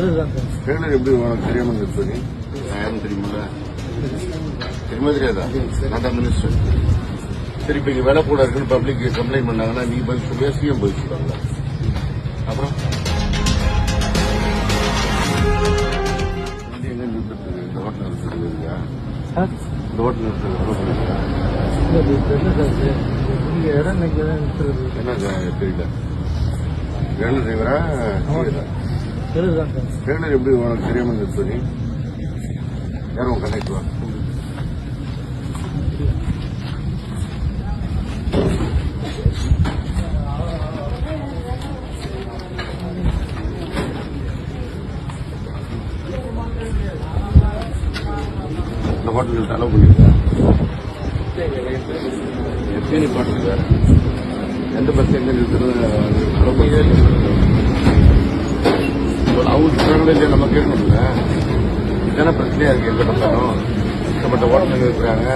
Taylor எப்படி உனக்கு தெரியாம இருப்பது? யாரும் தெரியுமில்ல? தெரியாதா? நான் தான் மினிஸ்டர். சரி, இப்ப இங்க வேலை கூட இருக்குன்னு பப்ளிக் கம்ப்ளைண்ட் பண்ணாங்கன்னா நீ பதில் சொல்லியா, சிஎம் பதில் சொல்லுவாங்க. அப்புறம் எங்க நிறுத்துறது? இந்த ஹோட்டல் நிறுத்துறது இருக்கா? இந்த ஹோட்டல் நிறுத்துறது என்ன தெரியல. வேலை டிரைவரா? டெய்லர் எப்படி உனக்கு தெரியாம நிறுத்தது? யாரும் கனெக்ட் வா. இந்த ஹோட்டல் அலோவ் பண்ணிருக்கா? எத்தனை பாட்டு வேற எந்த பஸ் எங்க நிறுத்துறது அலோவ் பண்ணி அவங்க சொல்றாங்களே நம்ம கேட்கணும்ல. இதுதானே பிரச்சனையா இருக்கு. எங்க பார்த்தாலும் கஷ்டப்பட்ட ஹோட்டல் இருக்கிறாங்க,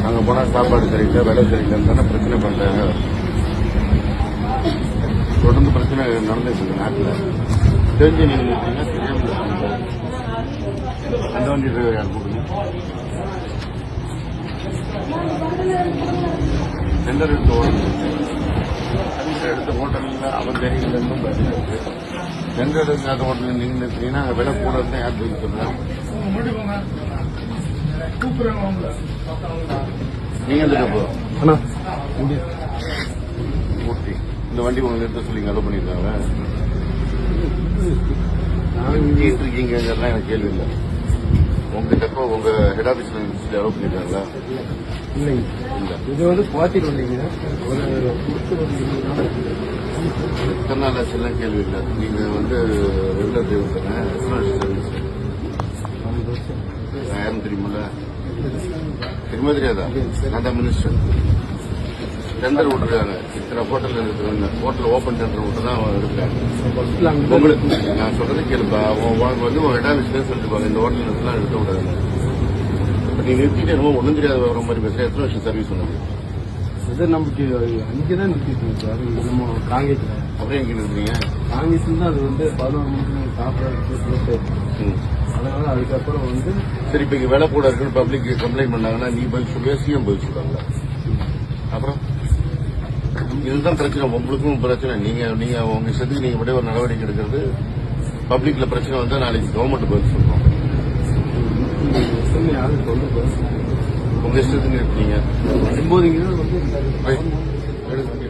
அங்க போனா சாப்பாடு சரியில்லை, வேலை சரியில்லைன்னு தானே பிரச்சனை பண்றாங்க. தொடர்ந்து பிரச்சனை நடந்துட்டு இருக்கு நாட்டில். தெரிஞ்சு நீங்க நிறுத்தீங்க, தெரியாம அந்த வண்டி டிரைவர் யார் கொடுங்க? டெண்டர் எடுத்து எடுத்த ஹோட்டல்ல அவன் தெரியலன்னு பிரச்சனை இருக்கு. டெண்டர் எடுக்காத ஹோட்டல் நீங்க நிறுத்தீங்கன்னா அங்கே விலை கூட இருந்தா யார் பதில் சொல்றாங்க? நீங்க எந்த ஊட்டி இந்த வண்டி உங்க நிறுத்த சொல்லி அலோவ் பண்ணிருக்காங்க. இருக்கீங்க எனக்கு கேள்வி இல்லை. உங்ககிட்ட உங்க ஹெட் ஆபீஸ்ல அலோவ் பண்ணிருக்காங்களா? இல்லைங்க. இல்ல, இது வந்து குவாத்திட்டு வந்தீங்க. எத்தனை நாள் ஆச்சுலாம் கேள்வி இல்லை. நீங்க வந்து ரெகுலர் டிரைவர் தானே? சர்வீஸ் யாரும் தெரியுமில்ல? தெரியாதா? நான் தான் மினிஸ்டர். டெண்டர் விட்டுருக்காங்க. இத்தனை ஹோட்டல் இருக்கிறாங்க. ஹோட்டல் ஓப்பன் டெண்டர் விட்டு தான் இருக்காங்க. உங்களுக்கு நான் சொல்றது கேளுப்பா. வந்து உங்க ஹெட் ஆபீஸ்ல சொல்லிட்டு இந்த ஹோட்டல் எல்லாம் எடுக்க விடாது. நீ நிறுத்திட்டு என்னமோ ஒன்றும் தெரியாத வர மாதிரி பேசுற. எத்தனை வருஷம் சர்வீஸ் பண்ணுங்க? இது நமக்கு அங்கேதான் நிறுத்திட்டு சார். நம்ம காங்கேஜ்ல. அப்புறம் எங்க நிறுத்துறீங்க? காங்கேஜ்ல தான் அது வந்து 11 மணிக்கு சாப்பிட. அதனால அதுக்கப்புறம் வந்து சரி, இப்ப இங்க வேலை கூட இருக்குன்னு பப்ளிக் கம்ப்ளைண்ட் பண்ணாங்கன்னா நீ பதில் சொல்லுவியா, சிஎம் பதில் சொல்லுவாங்க. அப்புறம் இதுதான் பிரச்சனை. உங்களுக்கும் பிரச்சனை. நீங்க உங்க இஷ்டத்துக்கு நீங்க மட்டும் ஒரு நடவடிக்கை எடுக்கிறது. பப்ளிக்ல பிரச்சனை வந்தா நாளைக்கு கவர்மெண்ட் பதில் சொல்லுவோம். உங்க இஷ்டத்துக்கு இருக்கீங்க. 9 வந்து